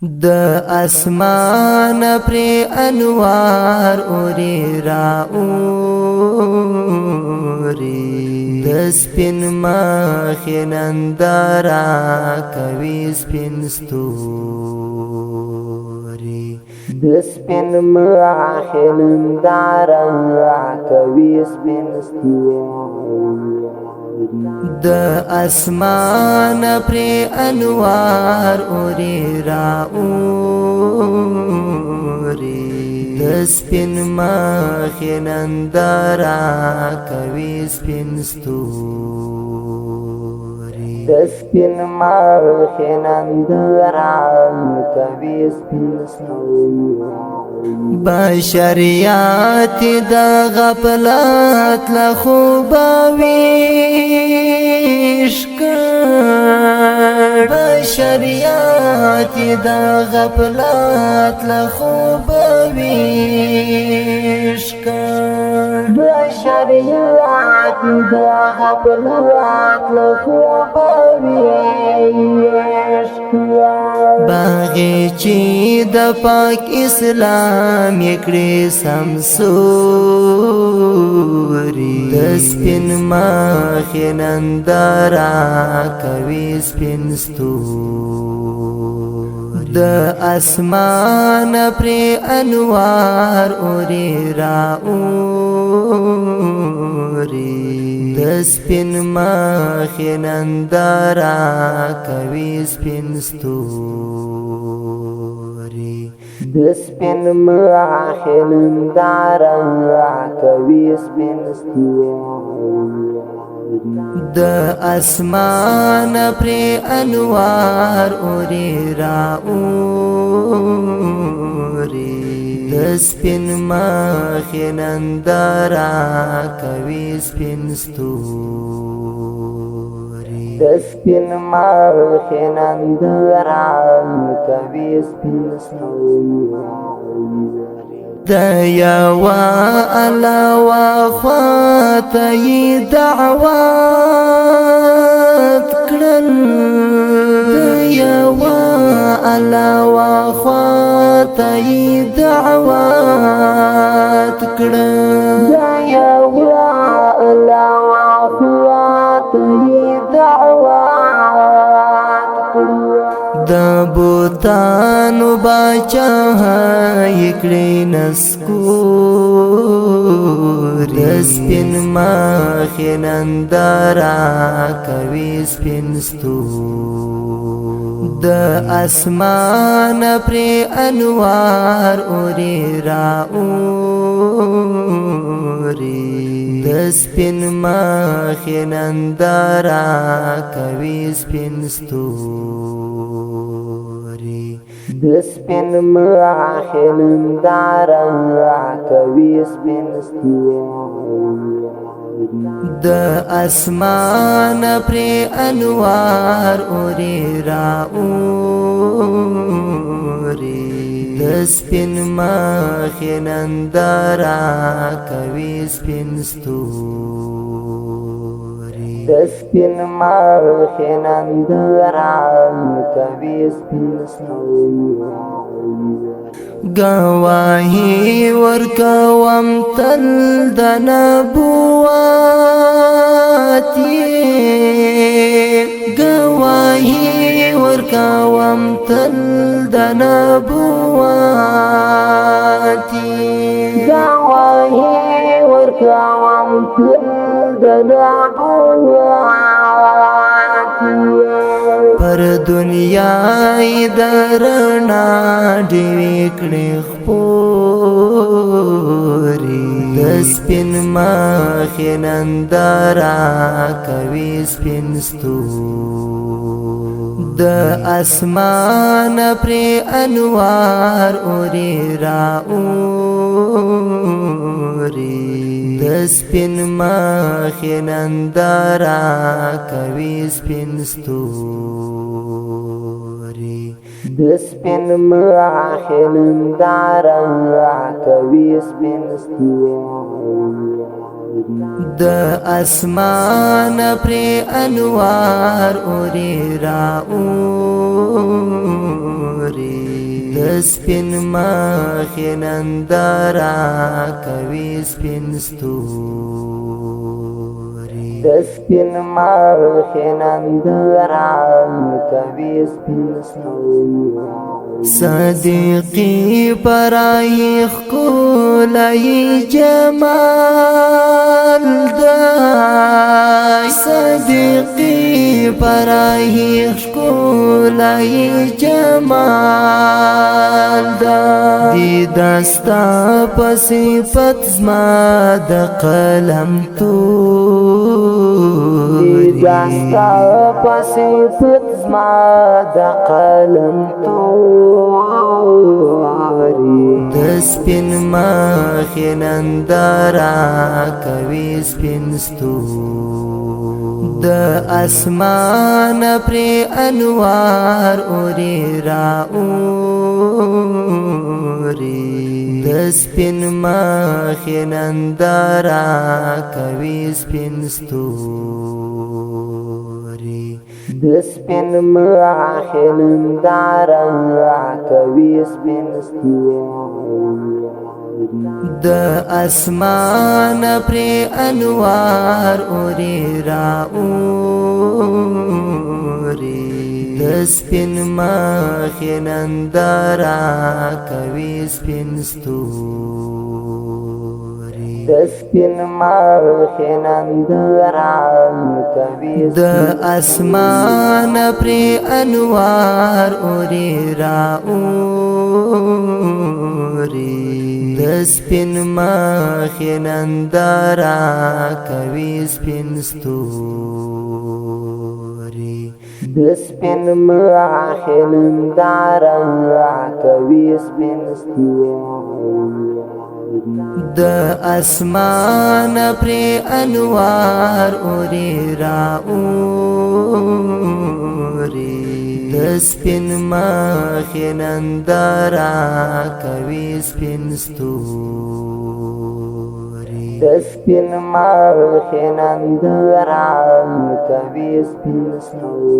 د اسمان پر انوار اوري را اوري د سپین مخ نندارا کوي سپین ستوري د سپین مخ نندارا کوي سپین ستوري د اسمان پر انوار اوري را اوري د سپین مخ نندارا کوي سپین ستوري د سپین مخ نندارا کوي سپین ستوري بشریات د غفلت له خوبه ویښ کړ بشریات د غفلت له خوبه ویښ کړ بشریات د غفلت له خوبه ویښ کړ باغی چې د پاک اسلام یکړي سمسوري د سپین مخ نندارا کوي سپین ستوري د اسمان پر انوار اوري را اوري د سپین مخ نندارا کوي سپین ستوري د سپین مخ نندارا کوي سپین ستوري د اسمان پر انوار اوري را اوري د سپین مخ نندارا کوي سپین ستوري د سپین مخ نندارا کوي سپین ستوري د یوا علاوه خواته دعوات کړل د یوا علاوه خواته دعوات کړل د یوا علاوه خواته دعوات کړل د بوتانو باچاهای کړي نسکور د سپین مخ نندارا کوي سپین ستوري د اسمان پر انوار اوري را اوري د سپین مخ نندارا کوي سپین ستوري د سپین مخ نندارا کوي سپین ستوري د اسمان پر انوار اوري را اوري د سپین مخ نندارا کوي سپین ستوري د سپین مخ نندارا کوي سپین ستوري گواهی ورکوم تل د نبوت گواهی ورکوم تل د نبوت گواهی ورکوم تل د نبوت پر دنیای درنا ډېوې کړې خپوري د سپین مخ نندارا کوي سپین ستوري د اسمان پر انوار اوري را اوري د سپین مخ نندارا کوي سپین ستوري د سپین مخ نندارا کوي سپین ستوري د اسمان پر انوار اوري را اوري سپین مخ نندارا کوي سپین ستوري سپین مخ نندارا کوي سپین ستوري صدیقی پرائی خکولائی جمال دای صدیقی پرائی خکولائی جمال دای دی دستا پصفت زما د قلم توری دی دستا پصفت زما د قلم توری د سپین مخ نندارا کوي سپین ستوري د اسمان پر انوار اوري را اوري د سپین مخ نندارا کوي سپین ستوري د سپین مخ نندارا کوي سپین ستوري د اسمان پر انوار اوري را اوري د سپین مخ نندارا کوي سپین ستوري د سپین مخ نندارا کوي د اسمان پر انوار اوري را اوري د سپین مخ نندارا کوي سپین ستوري د سپین مخ نندارا کوي سپین ستوري د اسمان پر انوار اوري را اوري د سپین مخ نندارا کوي سپین ستوري د سپین مخ نندارا کوي سپین ستوري